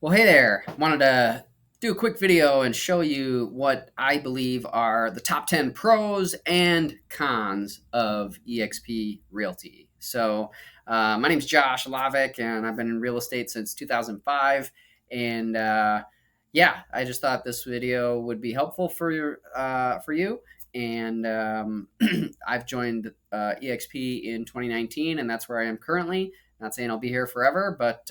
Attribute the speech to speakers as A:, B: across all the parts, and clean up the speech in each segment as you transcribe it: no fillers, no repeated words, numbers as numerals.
A: Well, hey there. Wanted to do a quick video and show you what I believe are the top 10 pros and cons of eXp Realty. My name's Josh Lavik, and I've been in real estate since 2005. And yeah, I just thought this video would be helpful for you. And I've joined eXp in 2019, and that's where I am currently. Not saying I'll be here forever, but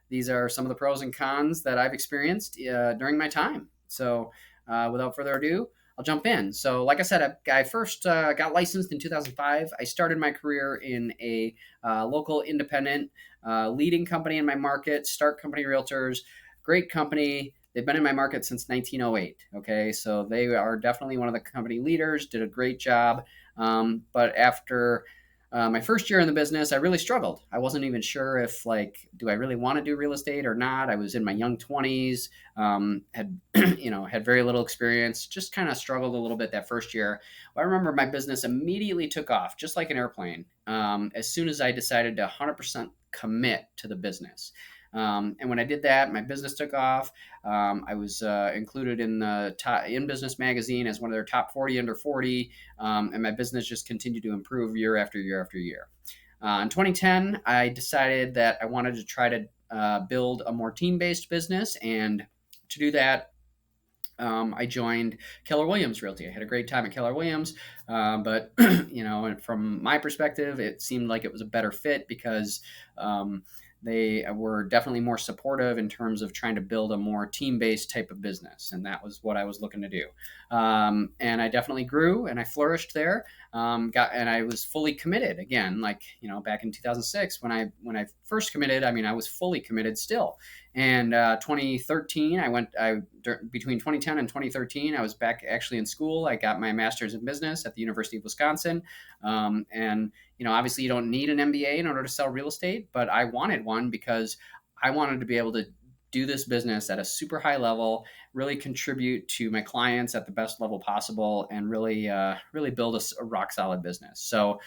A: these are some of the pros and cons that I've experienced during my time. Without further ado, I'll jump in. So, like I said, I first got licensed in 2005. I started my career in a local independent leading company in my market, Start Company Realtors. Great company. They've been in my market since 1908. Okay, so they are definitely one of the company leaders, did a great job. But after my first year in the business, I really struggled. I wasn't even sure if, do I really want to do real estate or not? I was in my young 20s, had had very little experience, just kind of struggled a little bit that first year. Well, I remember my business immediately took off, just like an airplane, as soon as I decided to 100% commit to the business. And when I did that, my business took off. I was included in the In Business magazine as one of their top 40 under 40, and my business just continued to improve year after year after year. In 2010, I decided that I wanted to try to build a more team-based business, and to do that, I joined Keller Williams Realty. I had a great time at Keller Williams, but from my perspective, it seemed like it was a better fit because they were definitely more supportive in terms of trying to build a more team-based type of business, and that was what I was looking to do. And I definitely grew and I flourished there. And I was fully committed again, back in 2006 when I first committed. I mean, I was fully committed still. And 2013, between 2010 and 2013, I was back actually in school. I got my master's in business at the University of Wisconsin. And obviously you don't need an MBA in order to sell real estate, but I wanted one because I wanted to be able to do this business at a super high level, really contribute to my clients at the best level possible, and really build a rock solid business. So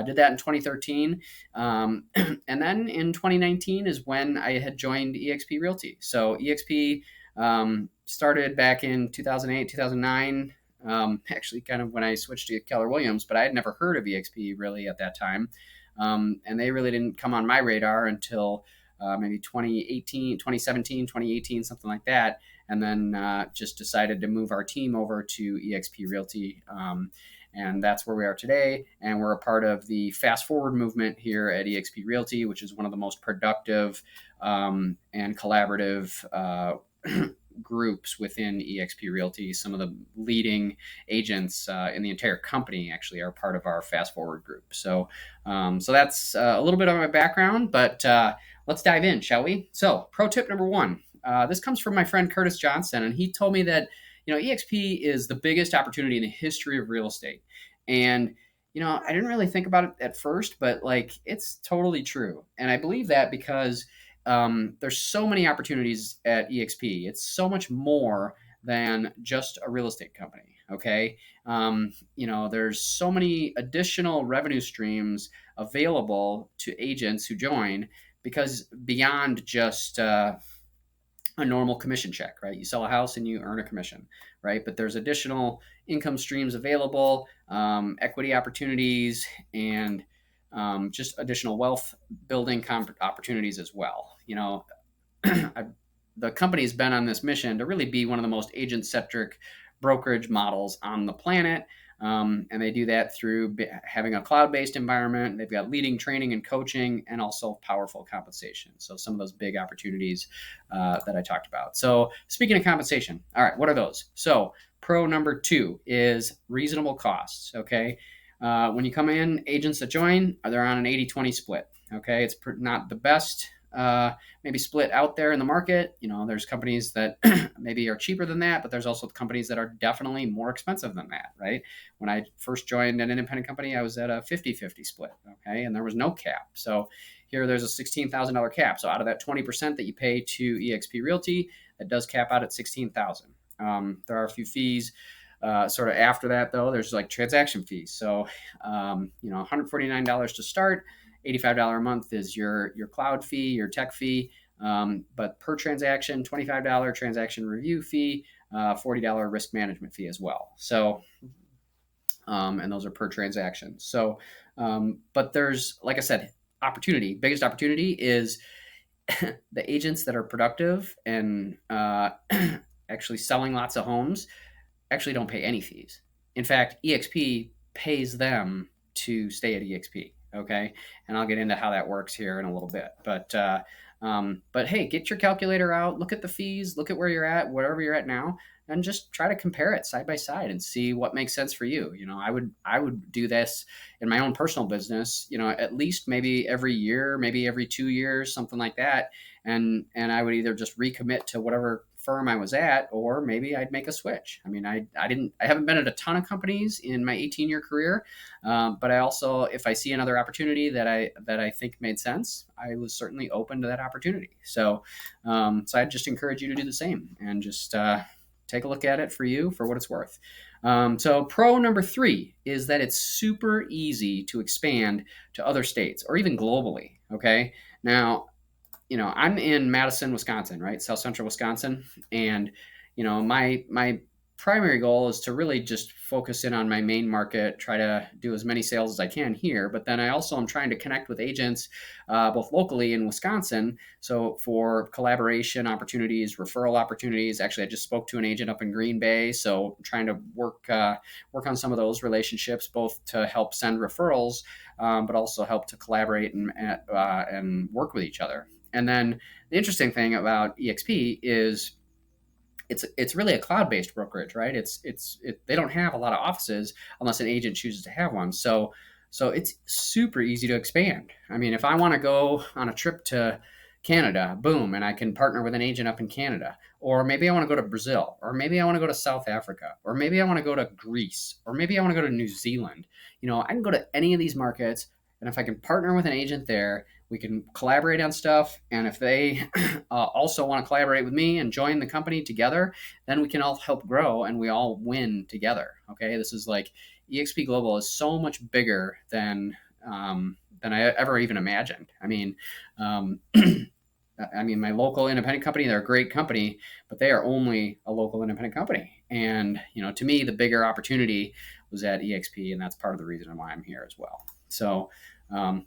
A: did that in 2013. And then in 2019 is when I had joined eXp Realty. So eXp started back in 2008, 2009, actually kind of when I switched to Keller Williams, but I had never heard of eXp really at that time. And they really didn't come on my radar until maybe 2018, 2017, 2018, something like that. And then just decided to move our team over to eXp Realty. And that's where we are today. And we're a part of the Fast Forward movement here at eXp Realty, which is one of the most productive and collaborative groups within eXp Realty. Some of the leading agents in the entire company actually are part of our Fast Forward group. So that's a little bit of my background, but let's dive in, shall we? So pro tip number one, this comes from my friend Curtis Johnson, and he told me that eXp is the biggest opportunity in the history of real estate. And I didn't really think about it at first, but it's totally true. And I believe that because there's so many opportunities at eXp. It's so much more than just a real estate company. Okay. There's so many additional revenue streams available to agents who join, because beyond just a normal commission check, right? You sell a house and you earn a commission, right? But there's additional income streams available, equity opportunities, and just additional wealth building opportunities as well. The company's been on this mission to really be one of the most agent-centric brokerage models on the planet. And they do that through having a cloud-based environment. They've got leading training and coaching, and also powerful compensation. So some of those big opportunities that I talked about. So speaking of compensation, all right, what are those? So pro number two is reasonable costs. Okay. When you come in, agents that join, they're on an 80-20 split. Okay. It's not the best maybe split out there in the market. There's companies that maybe are cheaper than that, but there's also companies that are definitely more expensive than that, right? When I first joined an independent company, I was at a 50-50 split, okay? And there was no cap. So here there's a $16,000 cap. So out of that 20% that you pay to eXp Realty, that does cap out at $16,000. There are a few fees sort of after that, though. There's transaction fees. So, $149 to start. $85 a month is your cloud fee, your tech fee. But per transaction, $25 transaction review fee, $40 risk management fee as well. So, and those are per transaction. So, but there's, like I said, opportunity. Biggest opportunity is the agents that are productive and actually selling lots of homes actually don't pay any fees. In fact, eXp pays them to stay at eXp. Okay, and I'll get into how that works here in a little bit. But hey, get your calculator out, look at the fees, look at where you're at, wherever you're at now, and just try to compare it side by side and see what makes sense for you. You know, I would do this in my own personal business. You know, at least maybe every year, maybe every 2 years, something like that. And I would either just recommit to whatever firm I was at, or maybe I'd make a switch. I mean, I haven't been at a ton of companies in my 18-year career, but I also, if I see another opportunity that I think made sense, I was certainly open to that opportunity. So, so I'd just encourage you to do the same and just take a look at it for you for what it's worth. So pro number 3 is that it's super easy to expand to other states or even globally. Okay, now, you know, I'm in Madison, Wisconsin, right? South Central Wisconsin. And, you know, my primary goal is to really just focus in on my main market, try to do as many sales as I can here. But then I also am trying to connect with agents both locally in Wisconsin. So for collaboration opportunities, referral opportunities. Actually, I just spoke to an agent up in Green Bay. So I'm trying to work on some of those relationships, both to help send referrals, but also help to collaborate and work with each other. And then the interesting thing about eXp is it's really a cloud-based brokerage, right? They don't have a lot of offices unless an agent chooses to have one. So it's super easy to expand. I mean, if I want to go on a trip to Canada, boom, and I can partner with an agent up in Canada. Or maybe I want to go to Brazil, or maybe I want to go to South Africa, or maybe I want to go to Greece, or maybe I want to go to New Zealand. You know, I can go to any of these markets, and if I can partner with an agent there, we can collaborate on stuff. And if they also want to collaborate with me and join the company together, then we can all help grow and we all win together. Okay, this is like eXp Global is so much bigger than I ever even imagined. I mean, my local independent company, they're a great company, but they are only a local independent company. And, you know, to me, the bigger opportunity was at eXp, and that's part of the reason why I'm here as well. So,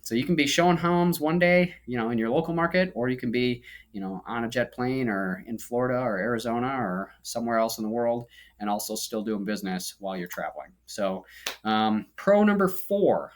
A: so you can be showing homes one day, you know, in your local market, or you can be, you know, on a jet plane or in Florida or Arizona or somewhere else in the world, and also still doing business while you're traveling. So, pro number 4,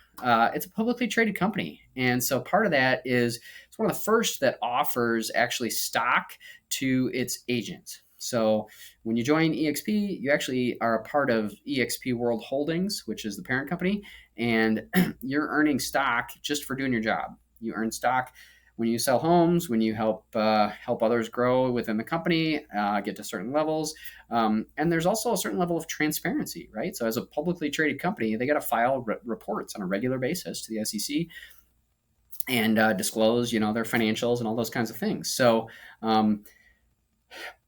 A: it's a publicly traded company. And so part of that is it's one of the first that offers actually stock to its agents. So when you join eXp, you actually are a part of eXp World Holdings, which is the parent company, and you're earning stock just for doing your job. You earn stock when you sell homes, when you help others grow within the company, get to certain levels, and there's also a certain level of transparency, right? So as a publicly traded company, they got to file reports on a regular basis to the SEC and disclose, you know, their financials and all those kinds of things. So.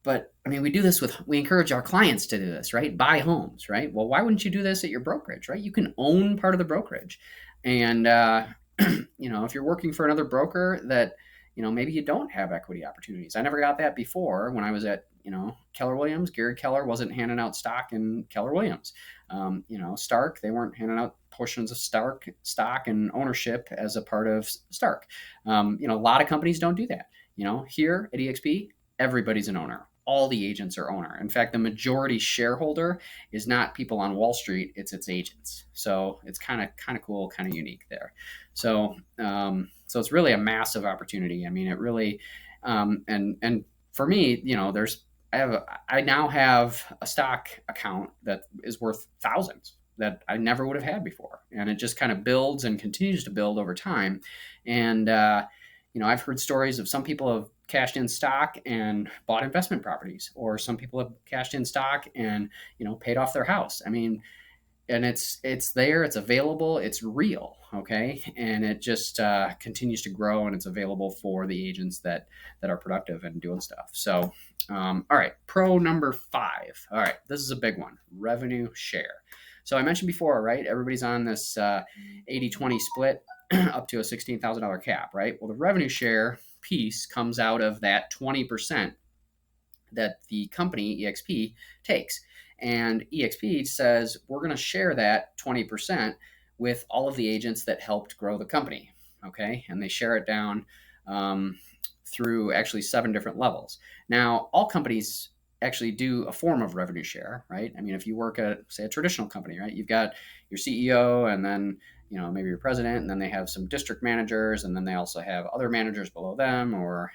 A: But I mean, we encourage our clients to do this, right? Buy homes, right? Well, why wouldn't you do this at your brokerage, right? You can own part of the brokerage. And, you know, if you're working for another broker that, you know, maybe you don't have equity opportunities. I never got that before when I was at, you know, Keller Williams. Gary Keller wasn't handing out stock in Keller Williams. You know, Stark, they weren't handing out portions of Stark stock and ownership as a part of Stark. You know, a lot of companies don't do that. You know, here at eXp, everybody's an owner. All the agents are owner. In fact, the majority shareholder is not people on Wall Street; it's its agents. So it's kind of cool, kind of unique there. So so it's really a massive opportunity. I mean, it really and for me, you know, I now have a stock account that is worth thousands that I never would have had before, and it just kind of builds and continues to build over time. And you know, I've heard stories of some people have cashed in stock and bought investment properties, or some people have cashed in stock and, you know, paid off their house. I mean, and it's there, it's available, it's real, okay, and it just continues to grow, and it's available for the agents that are productive and doing stuff. So, all right, pro number 5. All right, this is a big one: revenue share. So I mentioned before, right? Everybody's on this 80-20 split up to a $16,000 cap, right? Well, the revenue share piece comes out of that 20% that the company eXp takes. And eXp says, we're going to share that 20% with all of the agents that helped grow the company. Okay. And they share it down through actually 7 different levels. Now, all companies actually do a form of revenue share, right? I mean, if you work at, say, a traditional company, right, you've got your CEO and then, maybe your president, and then they have some district managers, and then they also have other managers below them, or,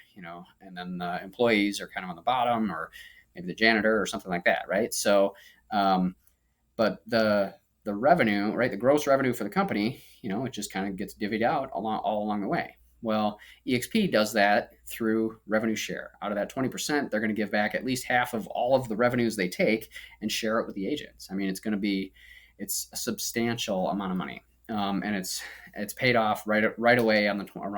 A: and then the employees are kind of on the bottom, or maybe the janitor or something like that, right? So, but the revenue, right, the gross revenue for the company, it just kind of gets divvied out all along the way. Well, eXp does that through revenue share. Out of that 20%, they're going to give back at least half of all of the revenues they take and share it with the agents. I mean, it's a substantial amount of money, and it's paid off right away around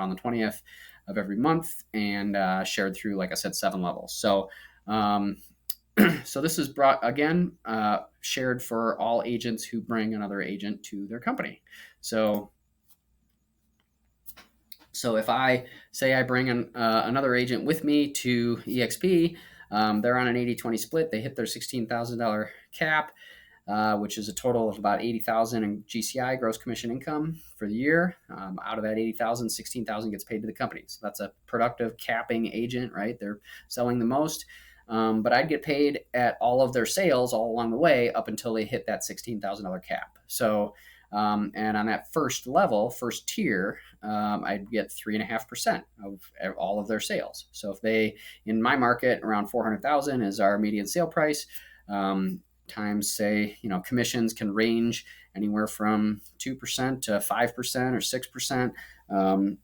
A: the 20th of every month, and shared through, like I said, 7 levels. So, so this is brought again, shared for all agents who bring another agent to their company. So if I say I bring another agent with me to eXp, they're on an 80-20 split. They hit their $16,000 cap, which is a total of about $80,000 in GCI, gross commission income, for the year. Out of that $80,000, $16,000 gets paid to the company. So that's a productive capping agent, right? They're selling the most. But I'd get paid at all of their sales all along the way up until they hit that $16,000 cap. So, and on that first tier, I'd get 3.5% of all of their sales. So if they, in my market, around 400,000 is our median sale price, times, say, commissions can range anywhere from 2% to 5% or 6%.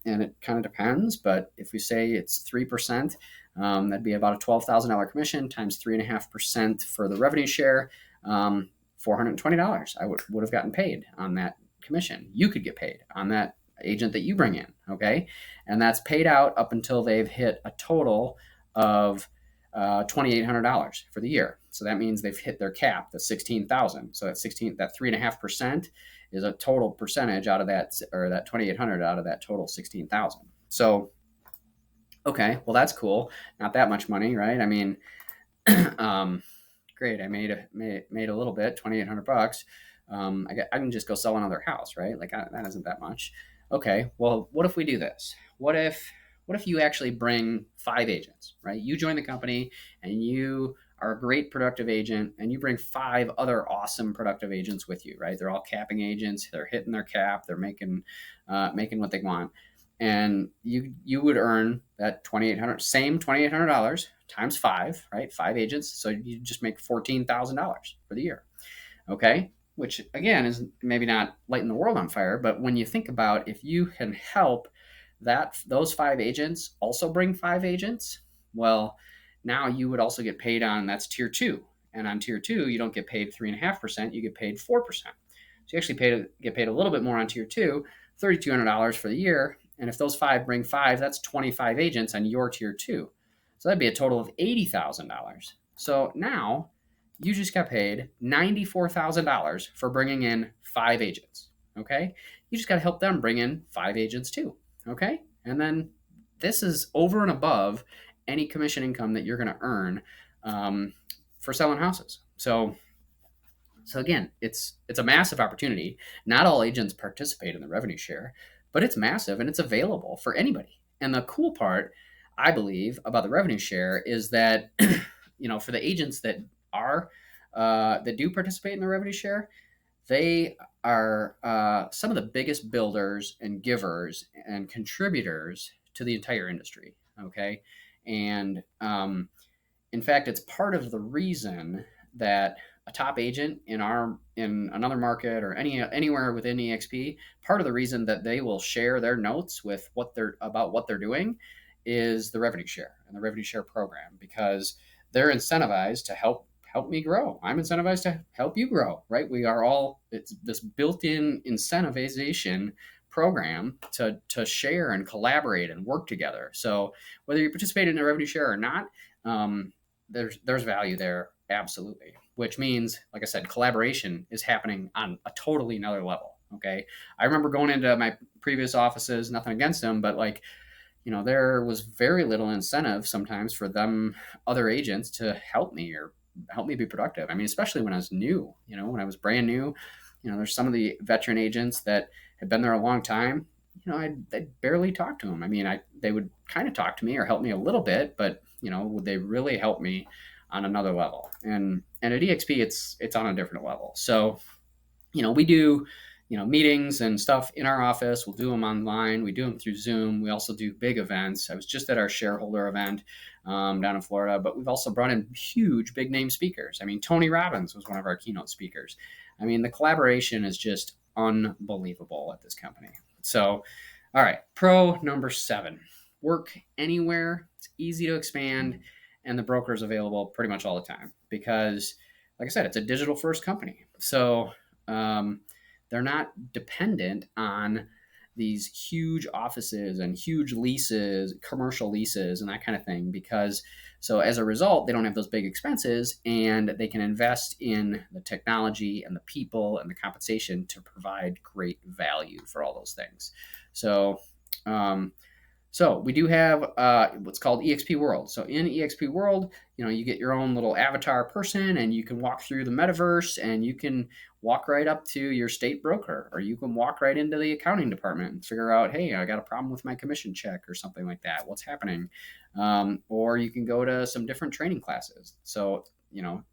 A: And it kind of depends, but if we say it's 3%, that'd be about a $12,000 commission times 3.5% for the revenue share. $420 I would have gotten paid on that commission. You could get paid on that agent that you bring in. Okay. And that's paid out up until they've hit a total of $2,800 for the year. So that means they've hit their cap, the 16,000. So that 3.5% is a total percentage out of that, or that 2,800 out of that total 16,000. So, okay, well, that's cool. Not that much money, right? I mean, great. I made a little bit, $2,800. I can just go sell another house, right? Like, that isn't that much. Okay. Well, what if we do this? What if you actually bring 5 agents, right? You join the company and you are a great productive agent, and you bring 5 other awesome productive agents with you, right? They're all capping agents. They're hitting their cap. They're making what they want. And you would earn that same $2,800 times 5, right? 5 agents. So you just make $14,000 for the year. Okay. Which again is maybe not lighting the world on fire, but when you think about, if you can help those 5 agents also bring 5 agents, well, now you would also get paid on, that's tier 2. And on tier 2, you don't get paid 3.5%, you get paid 4%. So you actually get paid a little bit more on tier 2, $3,200 for the year. And if those 5 bring 5, that's 25 agents on your tier 2. So that'd be a total of $80,000. So now you just got paid $94,000 for bringing in 5 agents. Okay. You just got to help them bring in 5 agents too. Okay. And then this is over and above any commission income that you're going to earn for selling houses. So again, it's a massive opportunity. Not all agents participate in the revenue share, but it's massive and it's available for anybody. And the cool part, I believe, about the revenue share is that, for the agents that do participate in the revenue share, they are some of the biggest builders and givers and contributors to the entire industry. Okay. And in fact, it's part of the reason that a top agent in another market or anywhere within eXp, part of the reason that they will share their notes with what they're doing is the revenue share and the revenue share program, because they're incentivized to help me grow. I'm incentivized to help you grow, right? It's this built-in incentivization program to share and collaborate and work together. So whether you participate in a revenue share or not, there's value there, absolutely. Which means, like I said, collaboration is happening on a totally another level. Okay, I remember going into my previous offices, nothing against them, but there was very little incentive sometimes for them, other agents, to help me or help me be productive. I mean, especially when I was new, when I was brand new, there's some of the veteran agents that had been there a long time. I'd barely talk to them. I mean, they would kind of talk to me or help me a little bit, but would they really help me on another level? And at eXp, it's on a different level. So we do, meetings and stuff in our office. We'll do them online. We do them through Zoom. We also do big events. I was just at our shareholder event down in Florida, but we've also brought in huge, big name speakers. I mean, Tony Robbins was one of our keynote speakers. I mean, the collaboration is just unbelievable at this company. So, all right, pro number 7, work anywhere. It's easy to expand, and the broker is available pretty much all the time because, like I said, it's a digital first company. So they're not dependent on these huge offices and huge leases, commercial leases, and that kind of thing. So as a result, they don't have those big expenses, and they can invest in the technology and the people and the compensation to provide great value for all those things. So, so we do have what's called eXp World. So in eXp World, you get your own little avatar person, and you can walk through the metaverse, and you can walk right up to your state broker, or you can walk right into the accounting department and figure out, hey, I got a problem with my commission check or something like that. What's happening? Or you can go to some different training classes. So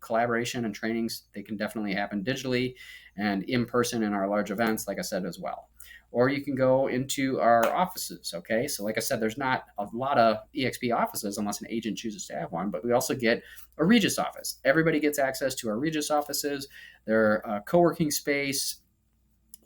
A: collaboration and trainings, they can definitely happen digitally and in person in our large events, like I said, as well. Or you can go into our offices. Okay, so like I said, there's not a lot of eXp offices unless an agent chooses to have one, but we also get a Regus office. Everybody gets access to our Regus offices. They're a co-working space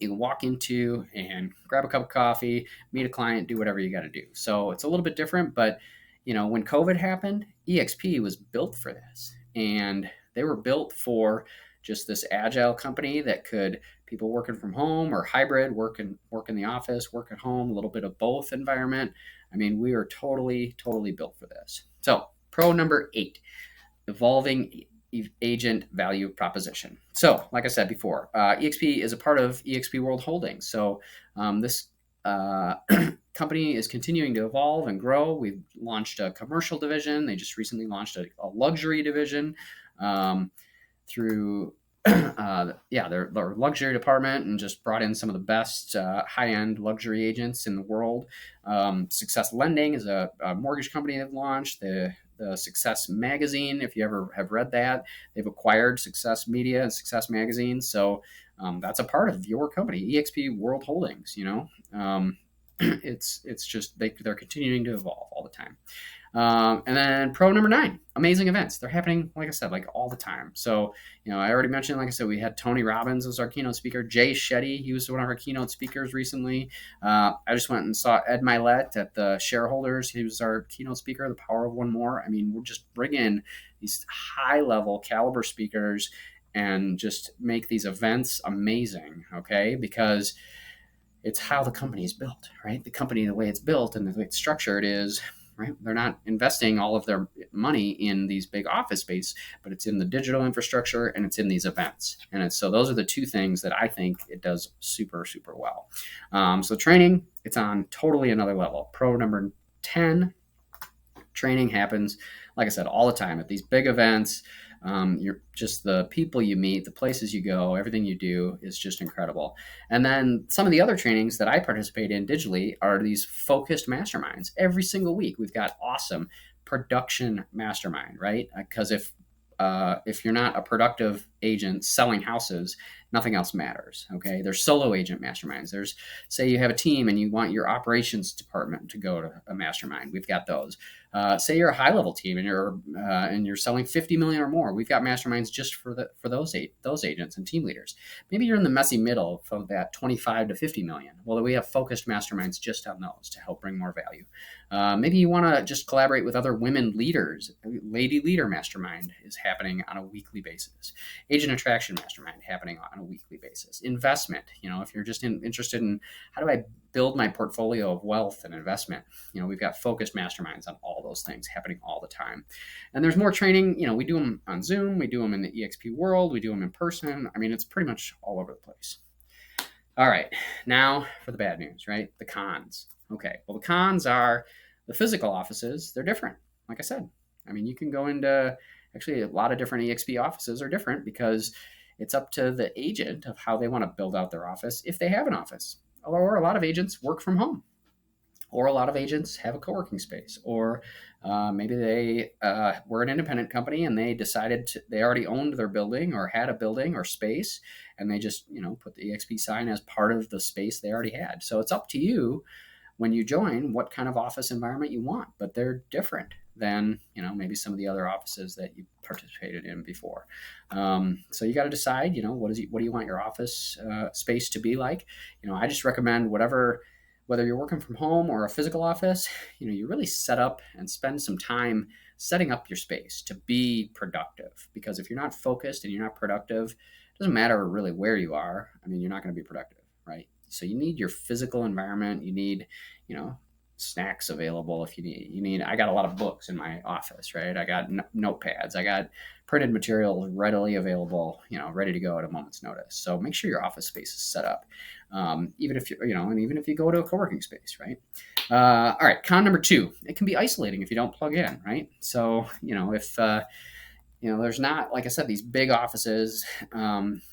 A: you can walk into and grab a cup of coffee, meet a client, do whatever you got to do. So it's a little bit different, but when COVID happened, eXp was built for this, and they were built for just this agile company that could, people working from home or hybrid, work in the office, work at home, a little bit of both environment. I mean, we are totally built for this. So pro number 8, evolving agent value proposition. So like I said before, eXp is a part of eXp World Holdings. So this company is continuing to evolve and grow. We've launched a commercial division. They just recently launched a luxury division through their luxury department, and just brought in some of the best high-end luxury agents in the world. Success Lending is a mortgage company they've launched. The Success Magazine, if you ever have read that, they've acquired Success Media and Success Magazine. So that's a part of your company, eXp World Holdings. It's just they're continuing to evolve all the time. And then pro number 9, amazing events. They're happening, like I said, like all the time. So, I already mentioned, like I said, we had Tony Robbins as our keynote speaker. Jay Shetty, he was one of our keynote speakers recently. I just went and saw Ed Milet at the shareholders. He was our keynote speaker, The Power of One More. I mean, we'll just bring in these high level caliber speakers and just make these events amazing. Okay. Because it's how the company is built, right? The company, the way it's built and the way it's structured is, right? They're not investing all of their money in these big office space, but it's in the digital infrastructure and it's in these events. And so those are the 2 things that I think it does super well. So training, it's on totally another level. Pro number 10, training happens, like I said, all the time at these big events. You're just, the people you meet, the places you go, everything you do is just incredible. And then some of the other trainings that I participate in digitally are these focused masterminds. Every single week, we've got awesome production mastermind, right? Because if you're not a productive agent selling houses, nothing else matters. Okay. There's solo agent masterminds. There's, say you have a team and you want your operations department to go to a mastermind. We've got those. Say you're a high level team and you're selling 50 million or more. We've got masterminds just for those agents and team leaders. Maybe you're in the messy middle of that 25 to 50 million. Well, we have focused masterminds just on those to help bring more value. Maybe you want to just collaborate with other women leaders. Lady Leader Mastermind is happening on a weekly basis. Agent Attraction Mastermind happening on a weekly basis. Investment, if you're just interested in how do I build my portfolio of wealth and investment, we've got focused masterminds on all those things happening all the time. And there's more training. We do them on Zoom. We do them in the eXp World. We do them in person. I mean, it's pretty much all over the place. All right, now for the bad news, right? The cons. Okay, well, the cons are The physical offices, they're different. Like I said, I mean, you can go into actually a lot of different eXp offices are different because it's up to the agent of how they want to build out their office if they have an office. Or a lot of agents work from home, or a lot of agents have a co-working space, or maybe they were an independent company and they decided they already owned their building or had a building or space, and they just put the eXp sign as part of the space they already had. So it's up to you when you join what kind of office environment you want, but they're different than maybe some of the other offices that you participated in before. So you got to decide what do you want your office space to be like. I just recommend whether you're working from home or a physical office, you really set up and spend some time setting up your space to be productive. Because if you're not focused and you're not productive, it doesn't matter really where you are. I mean, you're not going to be productive, right? So you need your physical environment. You need, snacks available if you need. I got a lot of books in my office, right? I got notepads. I got printed materials readily available, ready to go at a moment's notice. So make sure your office space is set up, even if even if you go to a co-working space, right? All right, con number 2: it can be isolating if you don't plug in, right? So if there's not, like I said, these big offices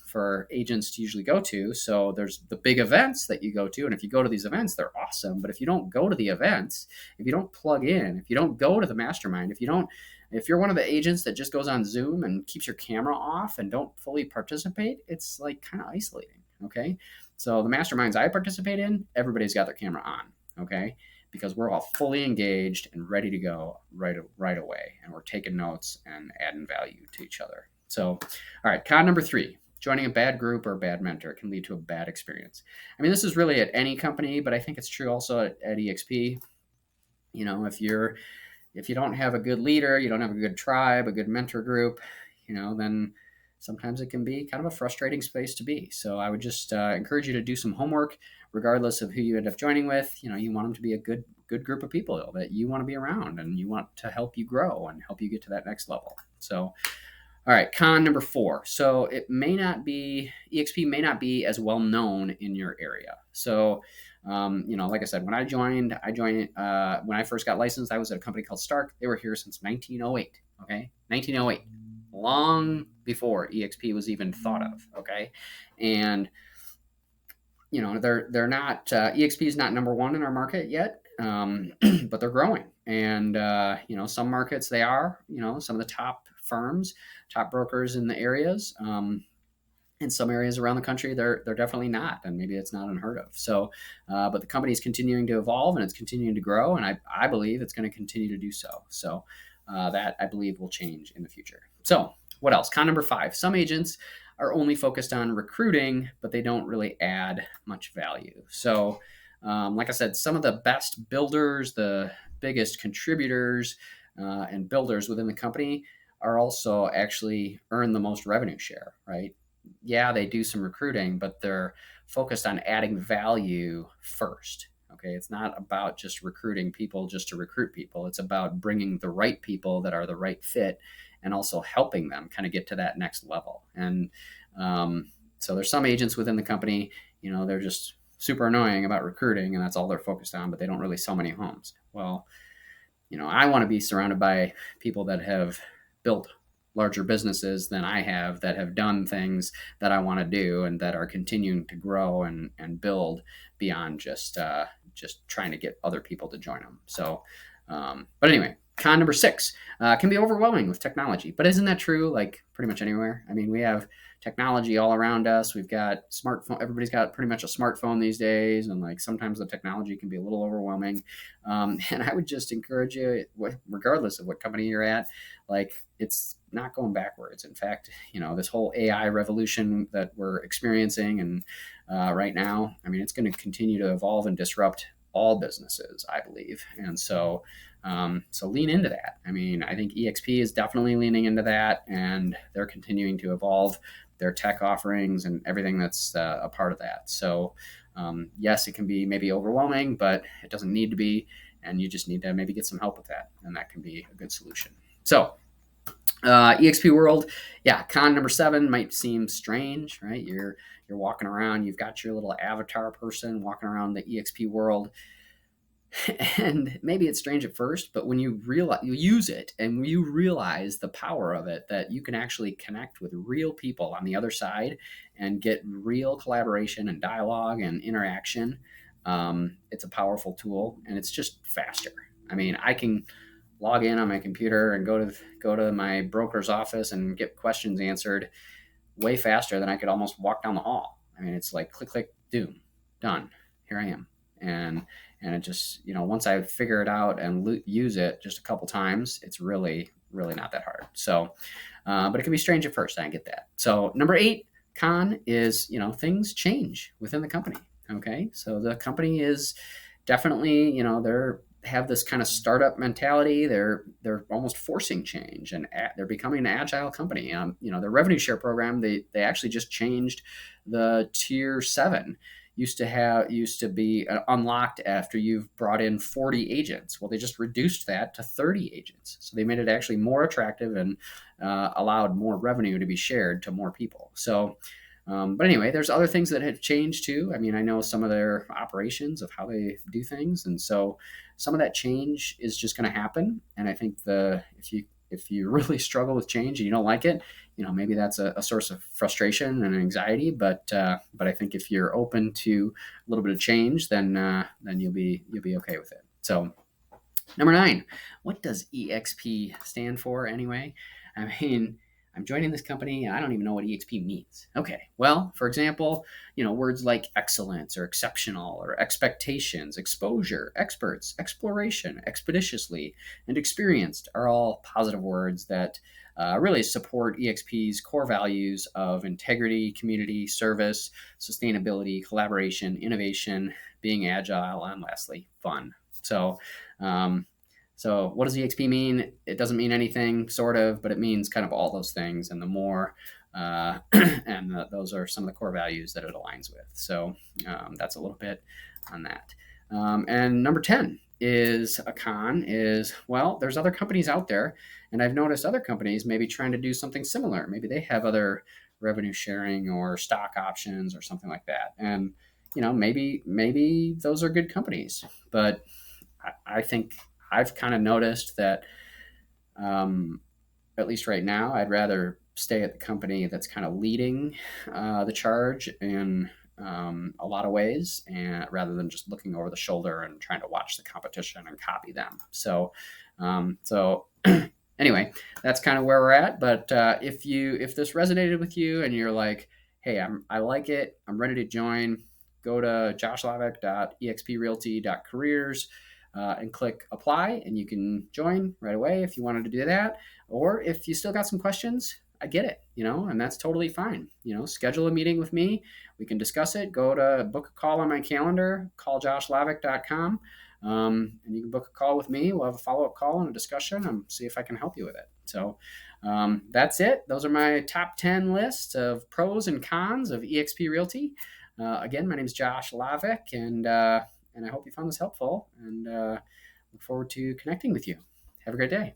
A: for agents to usually go to. So there's the big events that you go to. And if you go to these events, they're awesome. But if you don't go to the events, if you don't plug in, if you don't go to the mastermind, if you're one of the agents that just goes on Zoom and keeps your camera off and don't fully participate, it's like kind of isolating. Okay. So the masterminds I participate in, everybody's got their camera on. Okay. Because we're all fully engaged and ready to go right away. And we're taking notes and adding value to each other. So, all right, con number 3: joining a bad group or a bad mentor can lead to a bad experience. I mean, this is really at any company, but I think it's true also at eXp. If you don't have a good leader, you don't have a good tribe, a good mentor group, then sometimes it can be kind of a frustrating space to be. So I would just encourage you to do some homework, regardless of who you end up joining with. You want them to be a good group of people that you want to be around and you want to help you grow and help you get to that next level. So, all right, con number 4. So eXp may not be as well known in your area. So, like I said, when I joined when I first got licensed, I was at a company called Stark. They were here since 1908. Okay, 1908. Long before eXp was even thought of. Okay, and they're not eXp is not number 1 in our market yet, but they're growing. And some markets they are. Some of the top firms, top brokers in the areas. In some areas around the country, they're definitely not, and maybe it's not unheard of. So, but the company is continuing to evolve and it's continuing to grow, and I believe it's going to continue to do so. So that I believe will change in the future. So what else? Con number 5: some agents are only focused on recruiting, but they don't really add much value. So, like I said, some of the best builders, the biggest contributors and builders within the company are also actually earn the most revenue share, right? Yeah, they do some recruiting, but they're focused on adding value first. Okay, it's not about just recruiting people just to recruit people. It's about bringing the right people that are the right fit and also helping them kind of get to that next level. And so there's some agents within the company, they're just super annoying about recruiting and that's all they're focused on, but they don't really sell many homes. Well, I want to be surrounded by people that have built larger businesses than I have, that have done things that I want to do and that are continuing to grow and build beyond just trying to get other people to join them. So, but anyway, con number 6 can be overwhelming with technology. But isn't that true? Like pretty much anywhere. I mean, we have technology all around us. We've got smartphone. Everybody's got pretty much a smartphone these days, and like sometimes the technology can be a little overwhelming. And I would just encourage you, regardless of what company you're at, like it's not going backwards. In fact, this whole AI revolution that we're experiencing and right now, I mean, it's going to continue to evolve and disrupt all businesses, I believe. And so lean into that. I mean, I think eXp is definitely leaning into that, and they're continuing to evolve their tech offerings and everything that's a part of that. So yes, it can be maybe overwhelming, but it doesn't need to be. And you just need to maybe get some help with that. And that can be a good solution. So eXp world, yeah, con number 7 might seem strange, right? You're walking around, you've got your little avatar person walking around the eXp world. And maybe it's strange at first, but when you realize you use it and you realize the power of it, that you can actually connect with real people on the other side and get real collaboration and dialogue and interaction. It's a powerful tool, and it's just faster. I mean, I can log in on my computer and go to my broker's office and get questions answered way faster than I could almost walk down the hall. I mean, it's like click, click, doom, done. Here I am. And it just, once I figure it out and use it just a couple times, it's really, really not that hard. So, but it can be strange at first. I get that. So number 8 con is, things change within the company. Okay. So the company is definitely, they're have this kind of startup mentality. They're almost forcing change, and they're becoming an agile company. Their revenue share program, they actually just changed the tier 7. Used to be unlocked after you've brought in 40 agents. Well, they just reduced that to 30 agents. So they made it actually more attractive and allowed more revenue to be shared to more people. So but anyway, there's other things that have changed too. I mean, I know some of their operations of how they do things, and so some of that change is just going to happen. And I think if you really struggle with change and you don't like it, maybe that's a source of frustration and anxiety. But I think if you're open to a little bit of change, then you'll be okay with it. So number 9, what does EXP stand for anyway? I mean, I'm joining this company and I don't even know what EXP means. Okay, well, for example, words like excellence or exceptional or expectations, exposure, experts, exploration, expeditiously, and experienced are all positive words that really support EXP's core values of integrity, community, service, sustainability, collaboration, innovation, being agile, and lastly, fun. So what does EXP mean? It doesn't mean anything, sort of, but it means kind of all those things and the more. Those are some of the core values that it aligns with. So that's a little bit on that. And number 10 is a con is, well, there's other companies out there, and I've noticed other companies maybe trying to do something similar. Maybe they have other revenue sharing or stock options or something like that. And, maybe those are good companies, but I think I've kind of noticed that, at least right now, I'd rather stay at the company that's kind of leading the charge in a lot of ways, and rather than just looking over the shoulder and trying to watch the competition and copy them. So anyway, that's kind of where we're at. But if this resonated with you and you're like, hey, I like it, I'm ready to join, go to joshlavik.exprealty.careers. And click apply, and you can join right away if you wanted to do that. Or if you still got some questions, I get it, and that's totally fine. Schedule a meeting with me. We can discuss it. Go to book a call on my calendar, calljoshlavick.com, and you can book a call with me. We'll have a follow-up call and a discussion and see if I can help you with it. So that's it. Those are my top 10 lists of pros and cons of eXp Realty. Again, my name is Josh Lavik, and I hope you found this helpful, and look forward to connecting with you. Have a great day.